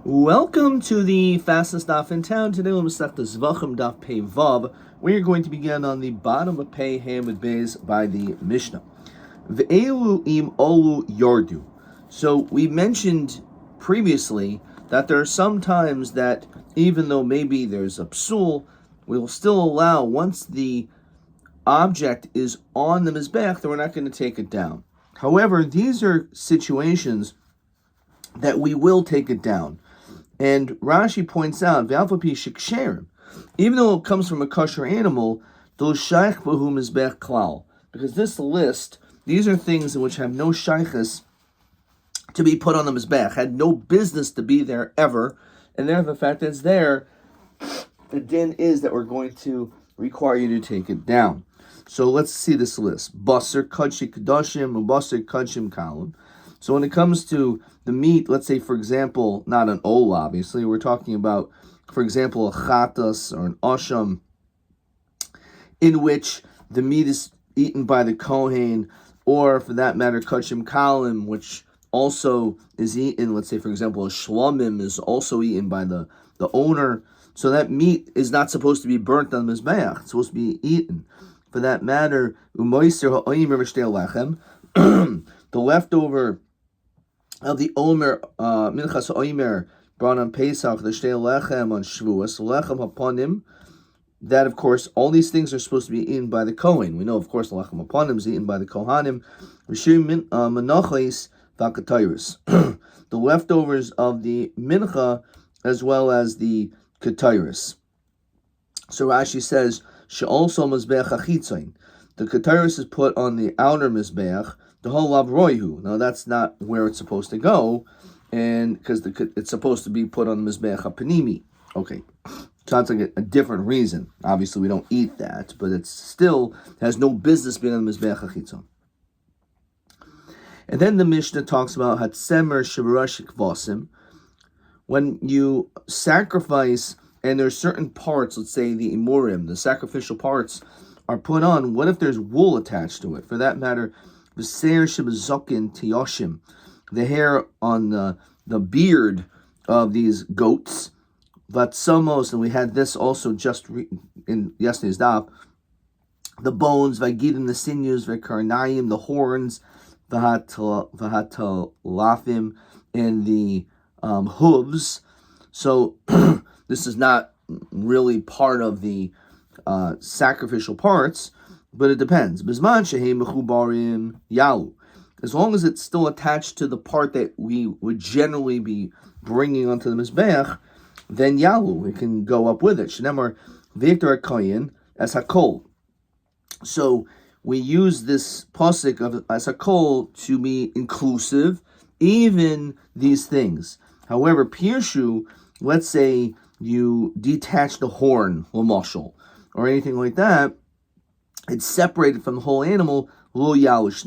Welcome to the fastest daf in town. Today we'll start the Zevachim daf Pei Vav. We are going to begin on the bottom of Pei Hamid Beis by the Mishnah. Ve'elu im olu yardu. So we mentioned previously that there are some times that even though maybe there's a psul, we will still allow, once the object is on the mizbech, that we're not going to take it down. However, these are situations that we will take it down. And Rashi points out, even though it comes from a kosher animal, because this list, these are things in which have no shaykhs to be put on the mizbech, had no business to be there ever, and therefore the fact that it's there, the din is that we're going to require you to take it down. So let's see this list. Basar, Kadshi, Kadashim, and Basar, Kadshim, Kalim. So when it comes to the meat, let's say, for example, not an ol, obviously, we're talking about, for example, a chatas or an asham, in which the meat is eaten by the kohen, or for that matter, kachim kalim, which also is eaten, let's say, for example, a shlamim is also eaten by the owner. So that meat is not supposed to be burnt on the mizbeach, it's supposed to be eaten. For that matter, the leftover of the Omer, Minchas Omer, brought on Pesach, the Shtei Lechem on Shavuos, Lechem Haponim, that of course, all these things are supposed to be eaten by the Kohen. We know, of course, the Lechem Haponim is eaten by the Kohanim. Rishim Menachos Vakatayris. The leftovers of the Mincha, as well as the Ketayris. So Rashi says, She'olso Mizbeach HaChitzain. The Ketayris is put on the outer Mizbeach, the whole Roihu. Now that's not where it's supposed to go, and because it's supposed to be put on the Mizbeach HaPanimi. Okay, sounds like a different reason. Obviously we don't eat that, but it still has no business being on the Mizbeach HaChitzon. And then the Mishnah talks about Hatsemer Shabarashik Vosim. When you sacrifice, and there's certain parts, let's say the Imurim, the sacrificial parts, are put on, what if there's wool attached to it? For that matter, the seir shebezokin tiyoshim, the hair on the beard of these goats, vatsamos, and we had this also just in yesterday's daf, the bones, vagidim, the sinews, vakarnayim, the horns, vahatalafim, and the hooves. So this is not really part of the sacrificial parts, but it depends. As long as it's still attached to the part that we would generally be bringing onto the mizbeach, then yalu, it can go up with it. Shnemar Victor Koyin as hakol. So we use this pasuk of as hakol to be inclusive, even these things. However, pirshu, let's say you detach the horn, l'mashal, or anything like that, it's separated from the whole animal. Lo yalush.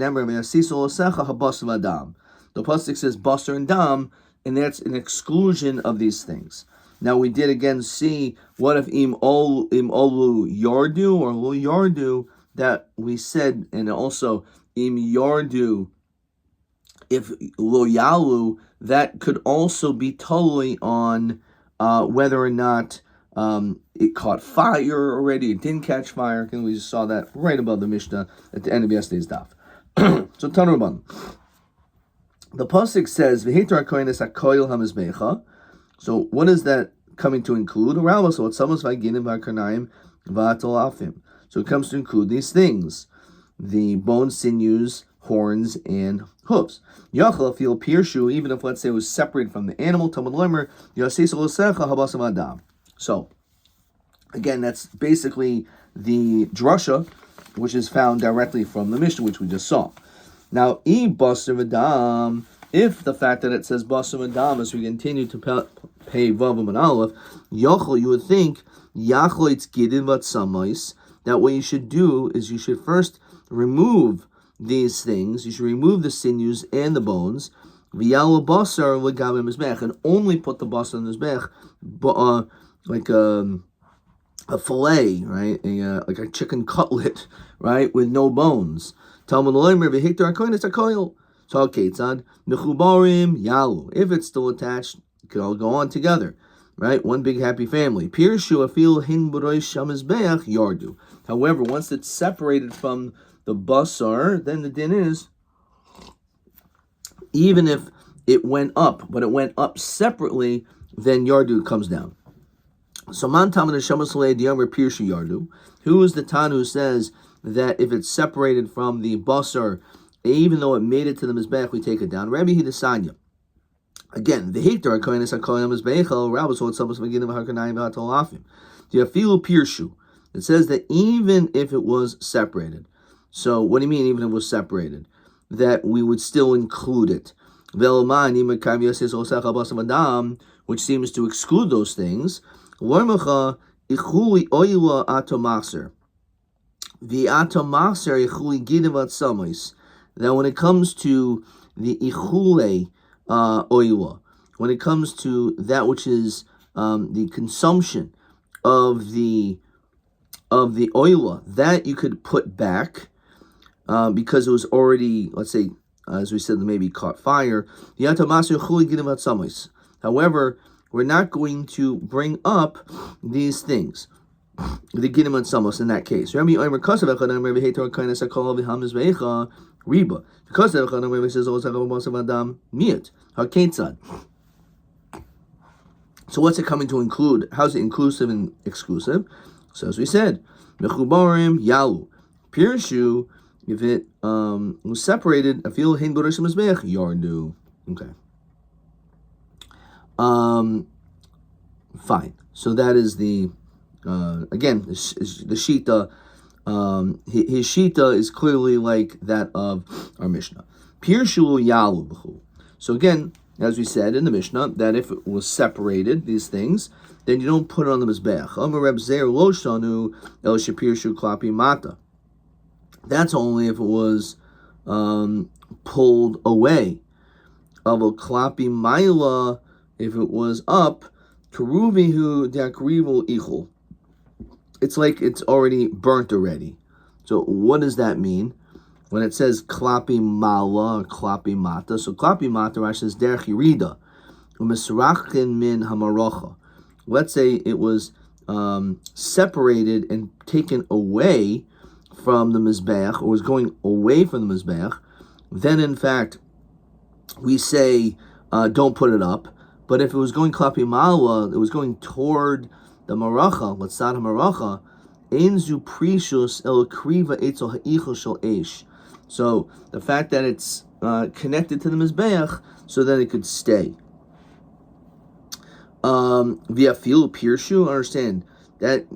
The pasuk says basar and dam, and that's an exclusion of these things. Now we did again see what if im olu yardu or lo yardu, that we said, and also im yardu, if lo yalu, that could also be totally on whether or not it caught fire already, it didn't catch fire. And we just saw that right above the Mishnah at the end of yesterday's daf. So Tanurban. The pasuk says, "V'hitar kohen es hakoil hamizbecha." So what is that coming to include? So it's someone's vaginim v'karnaim v'atalafim. So it comes to include these things: the bones, sinews, horns, and hooves. Yachal feel pirshu, even if, let's say, it was separated from the animal. Talmud lemer yasis olosecha habasam adam. So again, that's basically the drasha, which is found directly from the Mishnah, which we just saw. Now, basar v'dam, if the fact that it says basar v'dam, as we continue to pay vavam and aleph, yachal, you would think yachal it's gidin vatsamais, that what you should do is you should first remove these things. You should remove the sinews and the bones, v'yal basar l'gavim mizbech, and only put the basar on the mizbech, like a fillet, right? Like a chicken cutlet, right, with no bones. Talmud Leimer v'hiktar hakoyin es hakoil. So okay, tzad mechubarim yalu. If it's still attached can all go on together, right? One big happy family. Pirshu afil hin b'rosh hamizbeach yardu. However, once it's separated from the basar, then the din is, even if it went up, but it went up separately, then yardu comes down. So man tamid shamasle diamar pirshu yardu. Who is the Tan who says that if it's separated from the basar, even though it made it to the mizbeach, we take it down? Rabbi Hidasanya. Again, the hiktar kohenes hakohen mizbechel rabbis hold sabos v'ginim hakanayim v'hatolafim. The afilu pirshu. It says that even if it was separated. So what do you mean even if it was separated? That we would still include it. Which seems to exclude those things. Now when it comes to the ichule oila, when it comes to that which is the consumption of the oila, that you could put back because it was already, let's say, as we said, maybe caught fire. However, we're not going to bring up these things, the ginim and samos, in that case. Reba. Because says so what's it coming to include? How's it inclusive and exclusive? So as we said, mechubarim yalu. Pirshu, if it was separated, I feel hin b'rosh hamizbeach yardu. Okay. Fine. So that is the again the shita. His shita is clearly like that of our Mishnah. Pirshu yalu b'chu. So again, as we said in the Mishnah, that if it was separated, these things, then you don't put it on the mizbeach. Amar Reb Zeir lo shanu el shepirshu klapi mata. That's only if it was pulled away. Of a klapi maila, if it was up, karuvihu dakrivu ichul. It's like it's already burnt already. So what does that mean? When it says klapi mala or klapi mata, so klapi mata Rashi says derech yirida, u'misrachin min hamarocha. Let's say it was separated and taken away from the mizbeach, or was going away from the mizbeach, then in fact we say don't put it up. But if it was going klapi mala, it was going toward the maracha, latzad hamaracha, einzu prishus el kriva etzel ha'ichel shel eish. So the fact that it's connected to the mizbeach, so that it could stay. Via fil pirshu, understand that.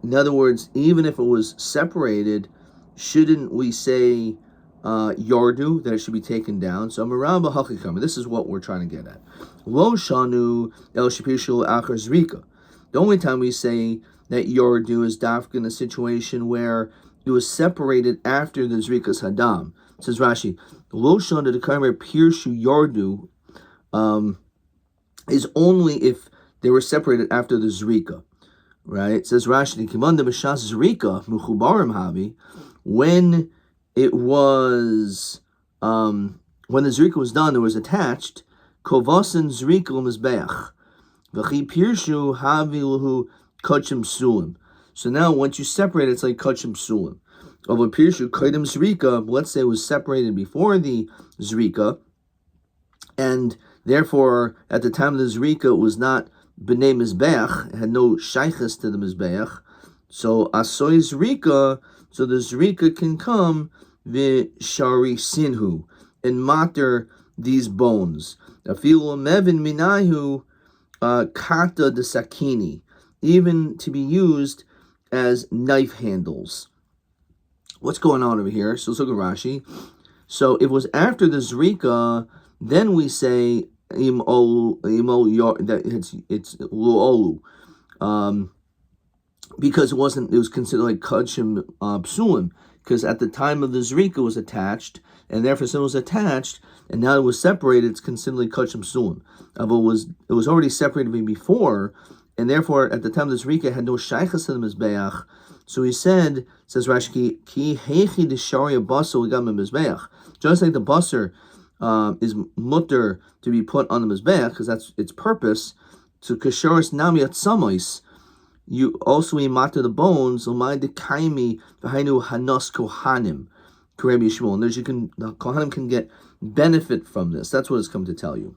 In other words, even if it was separated, shouldn't we say yardu, that it should be taken down? So maramba hakikam. This is what we're trying to get at. Lo shanu el shapishu achar zrika. The only time we say that yardu is dafka in a situation where it was separated after the zrikas hadam. Says Rashi, lo shanu the kamer pirshu yardu is only if they were separated after the zrika, right? It says Rashi, kimanda b'shas zrika muchubarim havi, when it was when the zrika was done, it was attached. Kovasin zrika l'mizbeach. V'chi pirshu havi lahu kachim sulim. So now once you separate it, it's like kachim sulim. Of a pirshu kaidim zrika, let's say it was separated before the zrika, and therefore at the time of the zrika it was not b'nei mizbeach, it had no shaychus to the mizbeach. So asoy zrika, so the zrika can come v'shari sinhu and matter these bones. Afilu mevin minahu kata de sakini, even to be used as knife handles. What's going on over here? So let's look at Rashi. So if it was after the zrika, then we say that it's luolu, because it was considered like kachim psulim, because at the time of the zrika it was attached, and therefore since it was attached and now it was separated, it's considered like kachim psulim. It was already separated before, and therefore at the time of the zrika it had no shaychus to the mizbeach. So he said, says Rashi, ki heichi de sharia basar we got mizbeach, just like the basar is mutter to be put on the mizbeach, because that's its purpose. To kasheris nami atzamos, you also matter the bones. L'may dekaimi v'hainu hanos kohanim, Rabbi Shmuel. And the kohanim can get benefit from this. That's what it's come to tell you.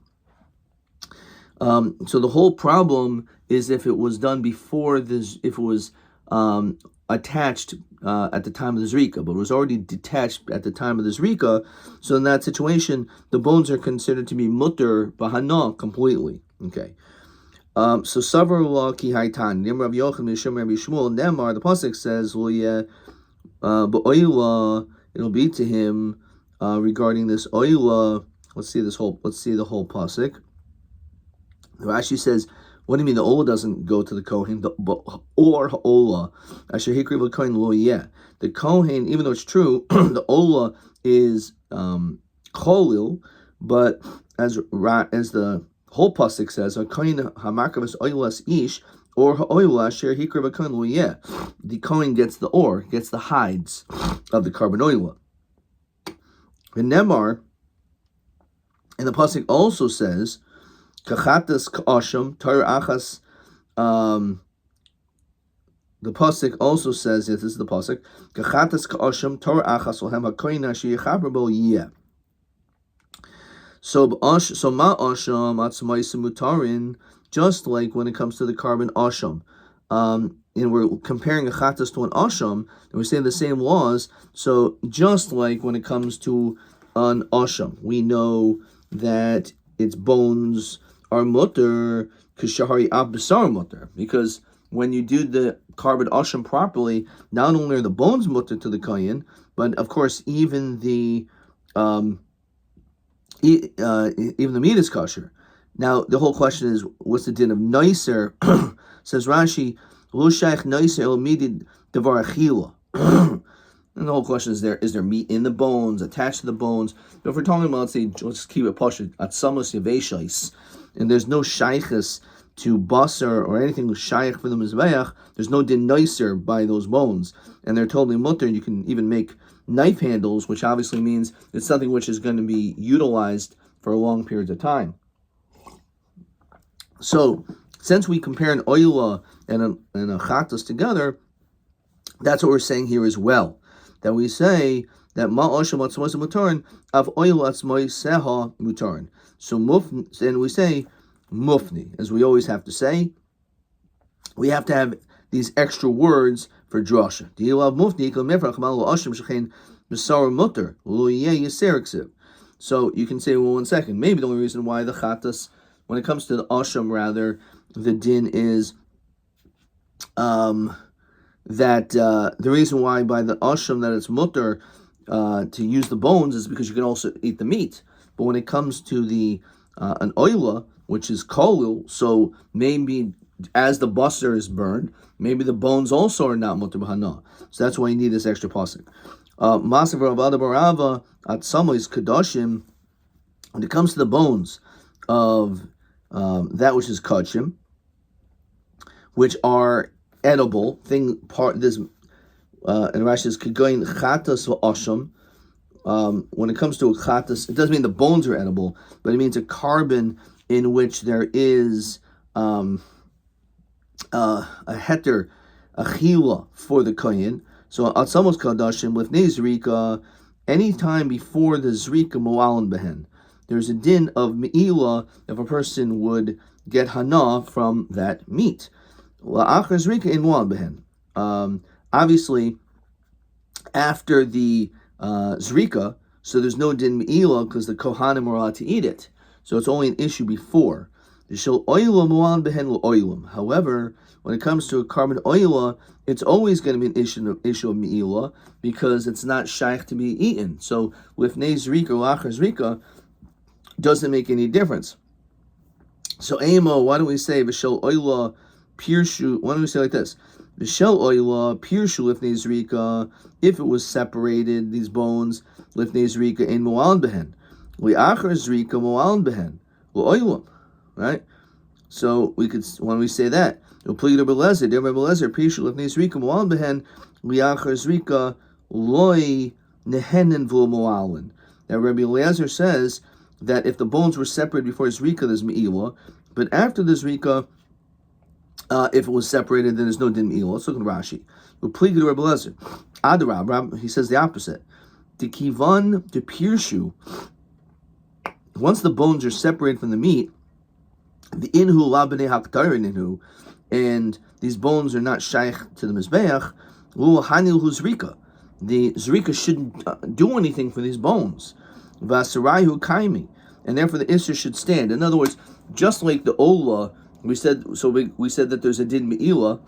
So the whole problem is if it was done before this, if it was attached at the time of the zrika, but it was already detached at the time of the zrika. So in that situation, the bones are considered to be mutter bahana completely. Okay. So Savar La Ki Haitan, Nim Rav Yochanan Mishum Rabbi Shmuel, Nemar, the pasuk says, well, yeah, Ba'oila, it'll be to him regarding this oila. Let's see the whole pasuk. Rashi says, what do you mean the ola doesn't go to the kohen? Or ola, asher hikri v'kohen lo yeh. The kohen, even though it's true, the ola is cholil, but as the whole pasuk says, "Kohen hamakavas oilas ish," or ha'oila asher hikri v'kohen lo yeh. The kohen gets the gets the hides of the carbon oila. And Nemar, and the pasuk also says, "Kachatas ka'asham tar achas." The pasuk also says, yes, this is the pasuk, "Kachatas ka'asham tar achas ohem hakoyin asher yichaber bo yeh." So ma asham atzmais mutarin, just like when it comes to the carbon asham, and we're comparing a chatas to an asham, and we're saying the same laws. So just like when it comes to an asham, we know that its bones are mutter, kishahari abasar mutter, because when you do the carbon asham properly, not only are the bones mutter to the kohen, but of course even the even the meat is kosher. Now the whole question is, what's the din of noiser? Says Rashi, lo shaykh noiser el midid devar achila. And the whole question is there meat in the bones, attached to the bones? But if we're talking about, let's keep it pashut, atzamos yeveshais, and there's no shaykhus to basar or anything shaykh for the mizbeach, there's no din noiser by those bones, and they're totally mutter. You can even make knife handles, which obviously means it's something which is going to be utilized for a long period of time. So, since we compare an oila and a chatas together, that's what we're saying here as well. That we say that ma'asham atzmos mutarin av oila atzmos seha mutarin. So and we say mufni, as we always have to say. We have to have these extra words for drasha. So you can say, well, 1 second, maybe the only reason why the chatas, when it comes to the asham, rather, the din is that the reason why by the asham that it's mutter to use the bones is because you can also eat the meat. But when it comes to the an oila, which is kolil, so maybe as the basar is burned, maybe the bones also are not mutter b'hana. So that's why you need this extra pasuk. Masav Rav Ada Barava at Samois Kadashim. When it comes to the bones of that which is kachim, which are edible this and Rashi says kigoyin chatas v'asham. When it comes to a chatas, it doesn't mean the bones are edible, but it means a carbon in which there is a heter, a chila for the kohen. So atzamos kadashim lifnei zrika, any time before the zrika mo'alan behen, there's a din of me'ila if a person would get hana from that meat. La'achar zrika in mo'alan behen. Obviously, after the zrika, so there's no din me'ila because the kohanim are allowed to eat it. So it's only an issue before. However, when it comes to a carbon oila, it's always going to be an issue of me'ila because it's not shaykh to be eaten. So with nei zrika or lachar zrika doesn't make any difference. So amo, why don't we say v'shel oila pirshu? Why don't we say like this? V'shel oila pirshu lifnei zrika, if it was separated, these bones lifnei zrika in mo'al behen, li'achar zrika mo'al behen l'oilam. Right? So we could, when we say that, now Rabbi Eliezer says that if the bones were separated before Zrika, there's Me'ilah, but after the Zrika, if it was separated, then there's no din Me'ilah. Let's look at Rashi. Rabbi Lezer. Adarab, he says the opposite. The kivan, the pirshu, once the bones are separated from the meat, the inhu labene hakdarin inhu, and these bones are not shaykh to the mizbeach, lu hanil hu zrika. The zrika shouldn't do anything for these bones. Vasaraihu kaimi, and therefore the isser should stand. In other words, just like the ola, we said that there's a din me'ilah.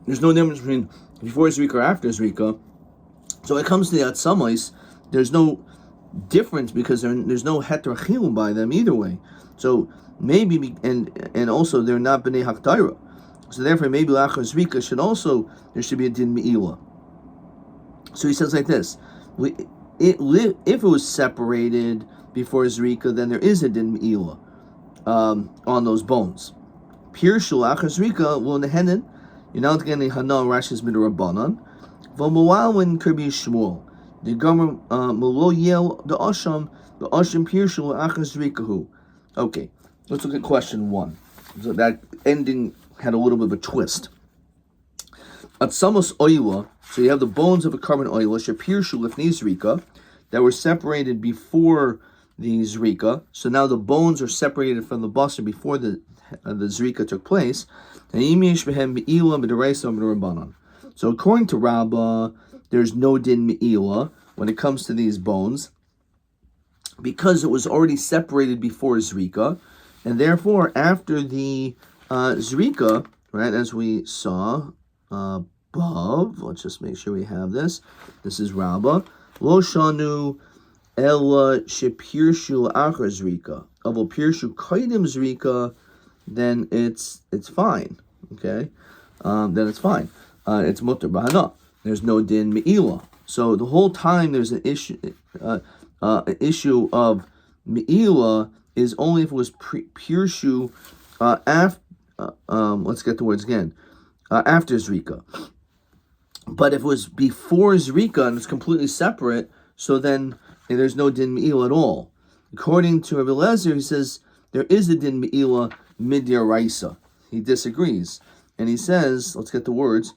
There's no difference between before zrika or after zrika. So when it comes to the atzamais, there's no difference because there's no heter chilum by them either way. So maybe, and also they're not b'nei hakdaira. So therefore maybe lachar zrika there should be a din me'ilah. So he says like this, if it was separated before zrika, then there is a din me'ilah on those bones. Pirshu lachar zrika lo nehenen, you're not getting hanal Rashi's midrabanan. V'mu'alin kirbi shmuel. The gomer mulo yel the asham pirshu lachar zrikahu. Okay, let's look at question 1. So that ending had a little bit of a twist. Atzamos oila. So you have the bones of a carbon oila shepirshu lifnei zrika that were separated before the zrika. So now the bones are separated from the basar before the zrika took place. So according to Rabbi, there's no din me'ilah when it comes to these bones because it was already separated before zrika, and therefore after the zrika, right, as we saw above, let's just make sure we have this. This is Rabbi. Lo shanu ela shepirshu achar zrika. Avo pirshu kaidim zrika, then it's fine. Okay, then it's fine. It's mutter b'hana. There's no din me'ilah. So the whole time there's an issue. An issue of me'ilah is only if it was pirshu after. Let's get the words again. After zrika. But if it was before zrika and it's completely separate, so then there's no din me'ilah at all. According to Rabbi Lezer, he says there is a din me'ilah mid'yaraisa. He disagrees, and he says, let's get the words.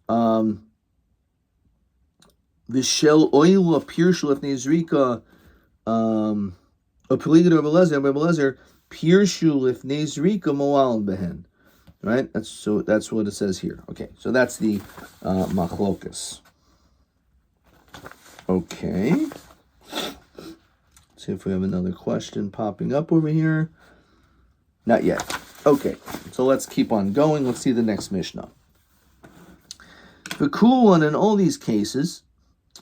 V'shel oila pirshu lefnei zrika. Apeliga to Rabbi Lezer pirshu lefnei zrika mo'al behen. Right? That's what it says here. Okay, so that's the machlokas. Okay. Let's see if we have another question popping up over here. Not yet. Okay, so let's keep on going. Let's see the next Mishnah. V'kulan, in all these cases,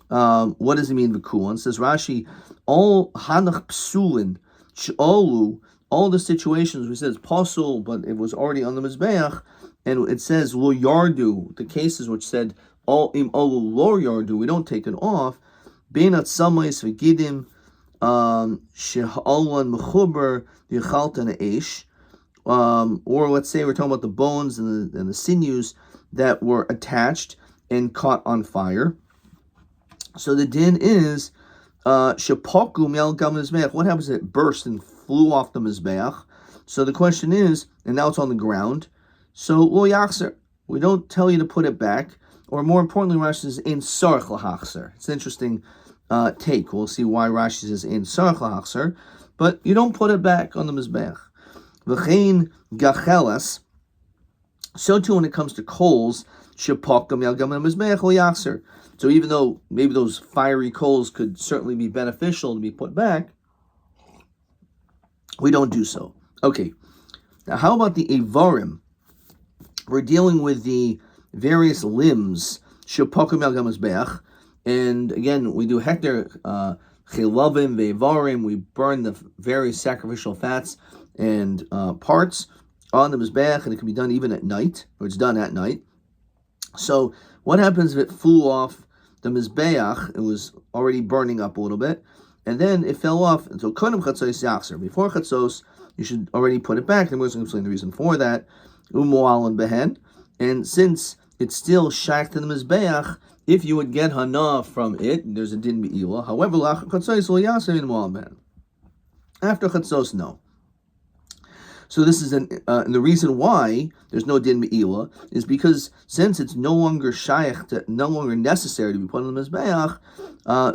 what does it mean v'kulan? It says Rashi, all hanach psulin, sh'olu, all the situations we said it's pasul, but it was already on the mizbeach, and it says lo yardu, the cases which said all im olu lo yardu, we don't take it off. Beinat samais v'gidim shehalan mechuber v'yachaltan eish, or let's say we're talking about the bones and the sinews that were attached and caught on fire. So the din is shepaku mial gam mizbeach. What happens if it burst and flew off the mizbeach? So the question is, and now it's on the ground. So lo yachzer, we don't tell you to put it back, or more importantly, Rashi says in sarach lahachzer. It's an interesting take. We'll see why Rashi says in sarach lahachzer, but you don't put it back on the mizbeach. V'chein gachelas. So too when it comes to coals, shepakam mial gam mizbeach lo yachzer. So even though maybe those fiery coals could certainly be beneficial to be put back, we don't do so. Okay, now how about the Avarim? We're dealing with the various limbs, shepakum al gamazbeach, and again, we do hektar chilavim ve'avarim, we burn the various sacrificial fats and parts on the mizbeach, and it can be done even at night, or it's done at night. So what happens if it flew off the mizbeach? It was already burning up a little bit, and then it fell off until kodem chatzos yachzer. Before chatzos, you should already put it back. And we're going to explain the reason for that. Umu'al and behen, and since it's still shaykh to the Mizbeach. If you would get hana from it, there's a din be'ilah. However, after chatzos, no. So this is and the reason why there's no din be'ilah is because since it's no longer shaykh, no longer necessary to be put on the Mizbeach,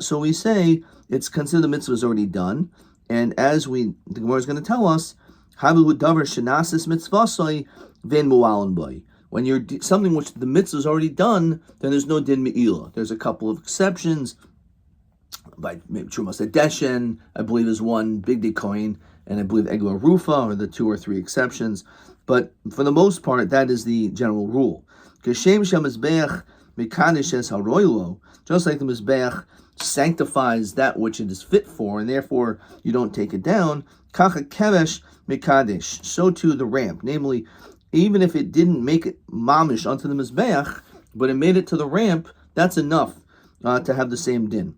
so we say it's considered the mitzvah is already done. And as the Gemara is going to tell us, havu davar shenasis mitzvasoi ven mu'alan boy. When you're something which the mitzvah is already done, then there's no din me'ilah. There's a couple of exceptions. By maybe Trumas Adeshen, I believe, is one big coin, and I believe Egla Rufa are the 2 or 3 exceptions. But for the most part, that is the general rule. Just like the Mizbeach sanctifies that which it is fit for, and therefore you don't take it down, kacha kevesh mekadesh. So too the ramp, namely, even if it didn't make it mamish onto the Mizbeach, but it made it to the ramp, that's enough to have the same din.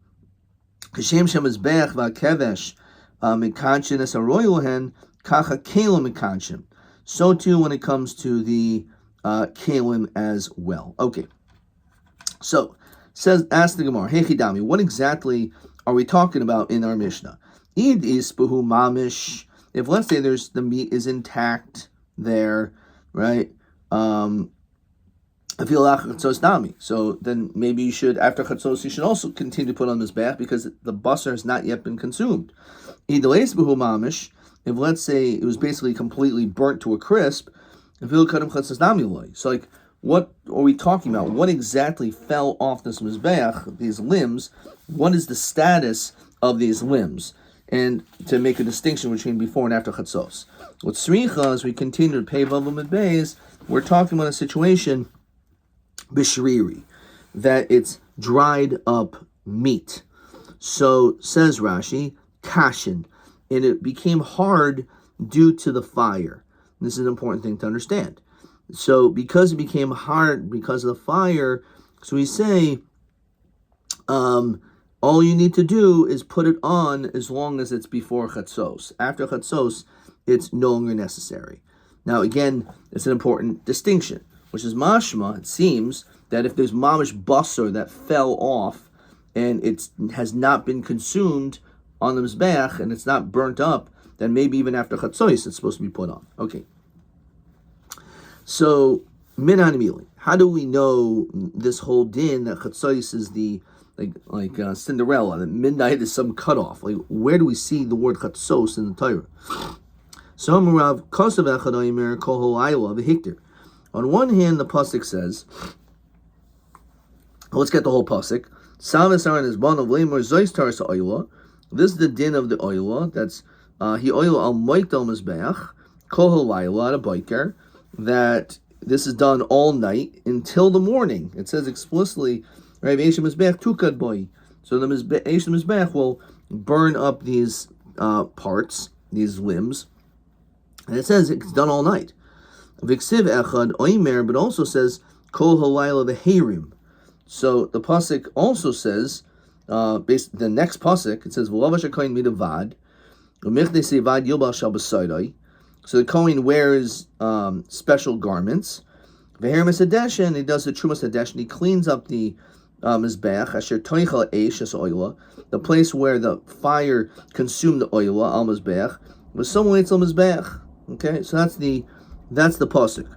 Kashem shem Mizbeach va'kevesh mekanchin es haroyuhen kacha kelim mekanchin. So too when it comes to the kelim as well. Okay, so ask the Gemara, hey Chidami, what exactly are we talking about in our Mishnah? Id ispuhu mamish. If let's say the meat is intact there, right? So then maybe you should, after chatzos, you should also continue to put on this bath because the basar has not yet been consumed. If let's say it was basically completely burnt to a crisp, so like, what are we talking about? What exactly fell off this mizbeach, these limbs? What is the status of these limbs? And to make a distinction between before and after chatzos. With sricha, as we continue to pay vavam and bays, we're talking about a situation bishriri, that it's dried up meat. So says Rashi, kashin, and it became hard due to the fire. This is an important thing to understand. So because it became hard because of the fire, so we say, all you need to do is put it on as long as it's before chatzos. After chatzos, it's no longer necessary. Now again, it's an important distinction, which is mashma. It seems that if there's mamish basar that fell off and it has not been consumed on the mizbeach and it's not burnt up, then maybe even after chatzos it's supposed to be put on. Okay. So minan mili. How do we know this whole din that chatzos is the like Cinderella, that midnight is some cutoff? Like, where do we see the word chatzos in the Torah? So Rav Kosav Echad Omer Kol Halayla v'Hikter. On one hand, the pasuk says, let's get the whole pasuk. Savas Aron is bon of Lemor Zois Taras Oyla. This is the din of the Oyla. That's he Oyla al Moitel Mizbeach Kol Halayla a biker. That this is done all night until the morning. It says explicitly, right? Eishem Mizbeach tukad boy. So the Eishem Mizbeach will burn up these parts, these limbs. And it says it's done all night. Viksiv echad oimer, but also says kol halayla v'heirim. So the pasuk also says, the next pasuk, it says v'lavash hakohen midavad, u'michdei sevad yilbal shal b'saydai. So the kohen wears special garments. V'heirim esadeshen, he does the trumas hadeshen. He cleans up the mizbeach asher toichal eish es oila, the place where the fire consumed the oila al mizbeach. Was some waits al mizbeach. Okay, so that's the pasuk.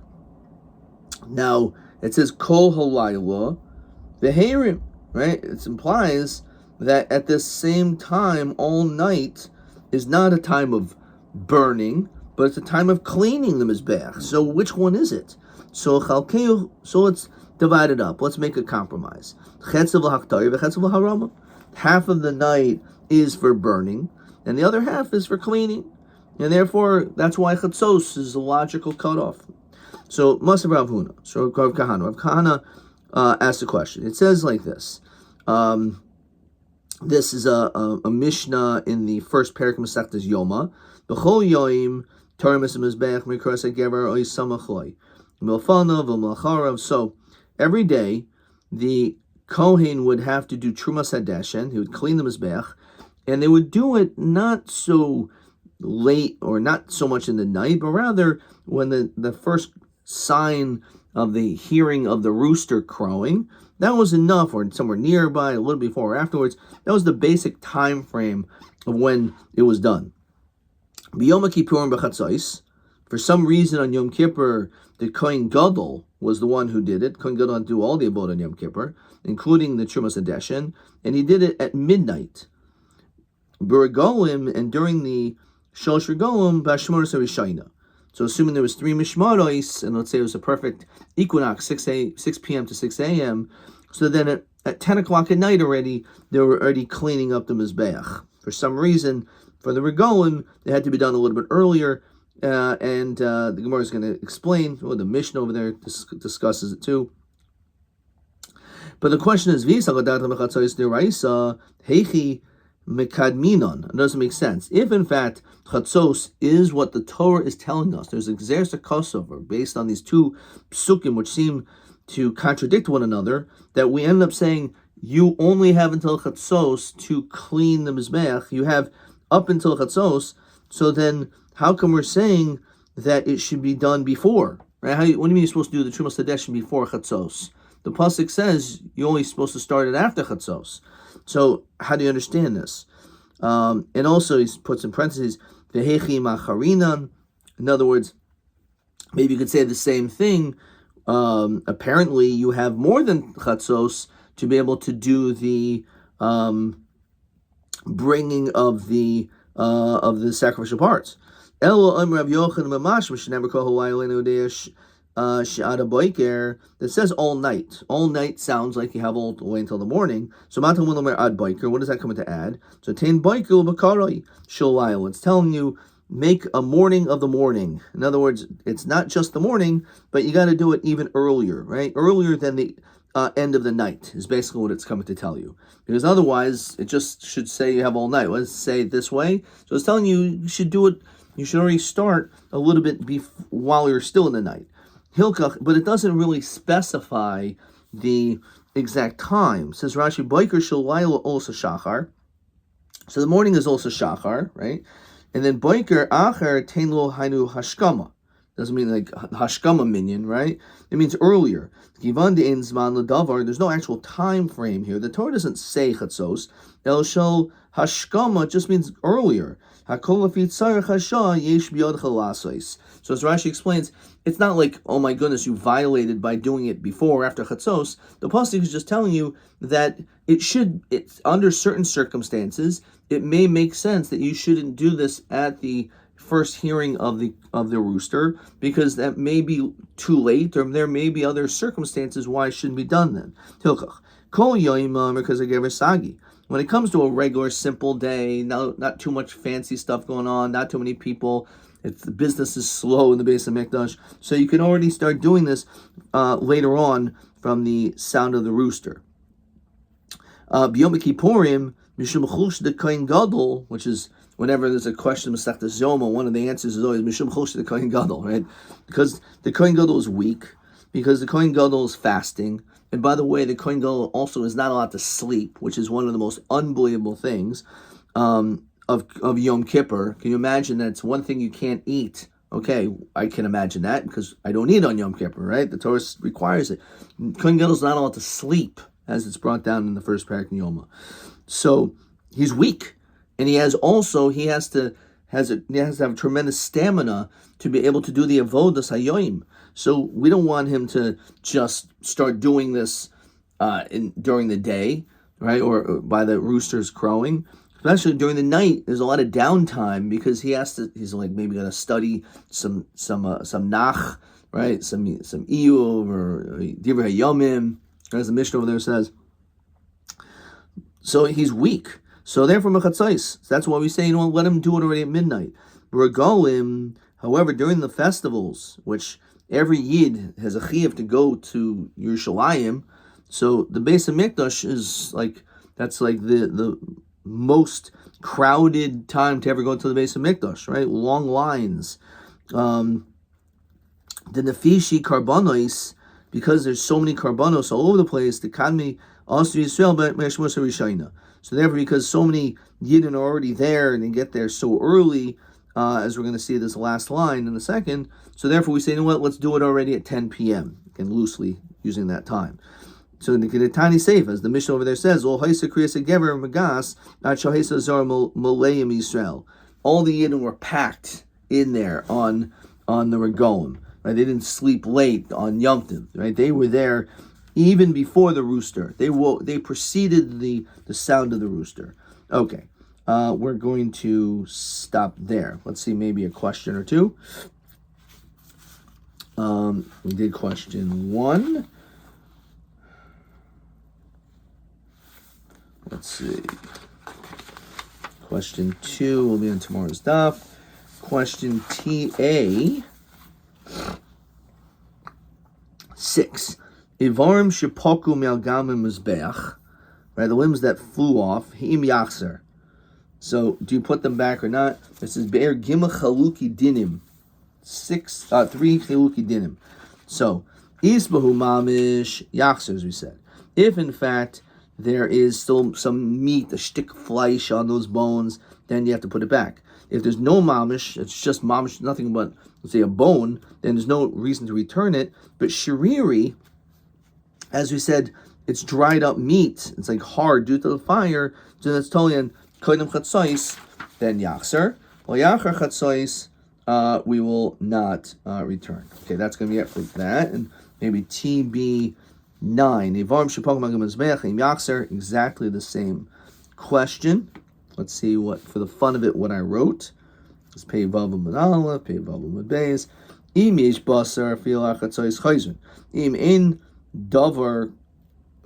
Now it says kol halayla v'heirim, right? It implies that at the same time, all night is not a time of burning, but it's a time of cleaning the mizbeach. So which one is it? So let's divide it up. Let's make a compromise. Half of the night is for burning, and the other half is for cleaning. And therefore, that's why chatzos is a logical cutoff. So, Masav Rav Huna. So, Rav Kahana. Rav Kahana asked a question. It says like this. This is a Mishnah in the first parak Masechtas Yoma. B'chol yoim Torah mizbeach mikras hagever oy samachloi milfanav v'malcharav. So, every day, the Kohen would have to do Trumas Hadeshen. He would clean the mizbeach. And they would do it not so late or not so much in the night, but rather when the first sign of the hearing of the rooster crowing. That was enough, or somewhere nearby, a little before or afterwards. That was the basic time frame of when it was done. B'Yom Kippurim b'chatzos. For some reason on Yom Kippur, the Kohen Gadol was the one who did it. Kohen Gadol do all the abode on Yom Kippur, including the Trumas Hadeshin, and he did it at midnight. B'Regolim, and during the Shalosh Regolim, b'Hashmonos HaRishayna. So assuming there was 3 Mishmaros, and let's say it was a perfect equinox, 6 p.m. to 6 a.m., so then at 10 o'clock at night already, they were already cleaning up the Mizbeach. For some reason, for the Regolim, it had to be done a little bit earlier, and the Gemara is going to explain, well, the Mishnah over there discusses it too. But the question is, Heichi Mekadminon. It doesn't make sense. If in fact Chatzos is what the Torah is telling us, there's a Gzersa Kosover based on these two psukim which seem to contradict one another, that we end up saying you only have until Chatzos to clean the Mizbeach. You have up until Chatzos. So then how come we're saying that it should be done before? Right? What do you mean you're supposed to do the Trumas Hadeshin before Chatzos? The pasuk says you're only supposed to start it after Chatzos. So how do you understand this? And also he puts in parentheses, Vehechi Macharinan. In other words, maybe you could say the same thing. Apparently you have more than Chatzos to be able to do the bringing of the sacrificial parts. That says all night. All night sounds like you have all the way until the morning. So what does that come into add? So it's telling you make a morning of the morning. In other words, it's not just the morning, but you got to do it even earlier, right? Earlier than the end of the night is basically what it's coming to tell you. Because otherwise, it just should say you have all night. What does it say it this way? So it's telling you should do it. You should already start a little bit while you're still in the night. Hilkach, but it doesn't really specify the exact time. It says Rashi, Boiker Shalayla also Shachar. So the morning is also Shachar, right? And then Boiker Achar Tainlo Hainu Hashkama. Doesn't mean like Hashkama minion, right? It means earlier. There's no actual time frame here. The Torah doesn't say Chatzos. El Shal Hashkama just means earlier. So as Rashi explains, it's not like, oh my goodness, you violated by doing it before or after Chatzos. The pasuk is just telling you that it's under certain circumstances, it may make sense that you shouldn't do this at the first hearing of the rooster, because that may be too late, or there may be other circumstances why it shouldn't be done then. When it comes to a regular, simple day, not too much fancy stuff going on, not too many people, if the business is slow in the Beis HaMikdash, so you can already start doing this later on from the sound of the rooster. B'Yom Kippurim, Mishum Chush de Kohen Gadol, which is whenever there's a question of Masechta Zoma, one of the answers is always Mishum Chush de Kohen Gadol, right? Because the Kohen Gadol is weak, because the Kohen Gadol is fasting. And by the way, the Kohen Gadol also is not allowed to sleep, which is one of the most unbelievable things of Yom Kippur. Can you imagine that it's one thing you can't eat? Okay, I can imagine that because I don't eat on Yom Kippur, right? The Torah requires it. Kohen Gadol is not allowed to sleep, as it's brought down in the first parak in Yoma. So he's weak, and he has to have tremendous stamina to be able to do the avodas hayoim. So we don't want him to just start doing this during the day, right, or by the roosters crowing. Especially during the night, there's a lot of downtime because he's like maybe going to study some nach, right, some iyuv or divrei hayomim, as the Mishnah over there says. So he's weak. So therefore, mechatzais. So that's why we say, let him do it already at midnight. Regalim, however, during the festivals, which every Yid has a chiyuv to go to Yerushalayim, so the Beis HaMikdash is that's the most crowded time to ever go to the Beis HaMikdash, right? Long lines. The Nefishi Karbanos, because there's so many Karbanos all over the place, the Kadmi also Yisrael Me'eshmos HaRishayna. So therefore, because so many Yidden are already there and they get there so early, as we're going to see this last line in a second, so therefore we say, let's do it already at 10 p.m. and loosely using that time. So in the Tani Seif, as the Mishnah over there says, all the Yidden were packed in there on the Regoim. Right? They didn't sleep late on Yom Tov. Right? They were there even before the rooster. They preceded the sound of the rooster. Okay, we're going to stop there. Let's see, maybe a question or two. We did question 1. Let's see. Question 2 will be on tomorrow's daf. Question TA 6. Ivarim shepoku me'algamim mizbeach. Right, the limbs that flew off. Him yachzer. So, do you put them back or not? It says be'er gimel chaluki dinim. 3 chaluki dinim. So, isbahu mamish yachzer, as we said. If in fact there is still some meat, a shtick fleish on those bones, then you have to put it back. If there's no mamish, it's just mamish, nothing but, let's say, a bone, then there's no reason to return it. But shiriri, as we said, it's dried up meat. It's like hard due to the fire. So that's totally in kodim chatzos, then yachzer. Well, yachar chatzos, we will not return. Okay, that's going to be it for that. And maybe TB9. Exactly the same question. Let's see what, for the fun of it, what I wrote. It's pei vav amud aleph, pei vav amud beis. Im yesh basar fil achatzois chayzun. Im in davar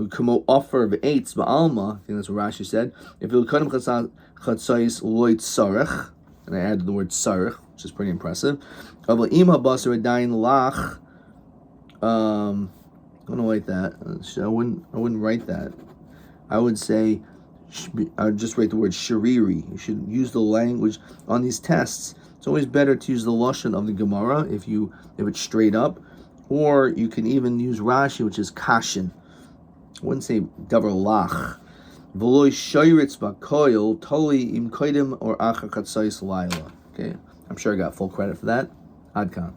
kamo offer of eitz ba'alma. I think that's what Rashi said. If you kadam chatzois loit sarech, and I added the word sarech, which is pretty impressive. Aval im habasar adayin lach. I'm gonna write that. I wouldn't write that. I would say, I would just write the word shiriri. You should use the language on these tests. It's always better to use the lashon of the Gemara if it's straight up, or you can even use Rashi, which is kashin. I wouldn't say davar lach. V'loi shayritz b'koil toli im koidim or acha chatzos laila. Okay, I'm sure I got full credit for that. Adkan.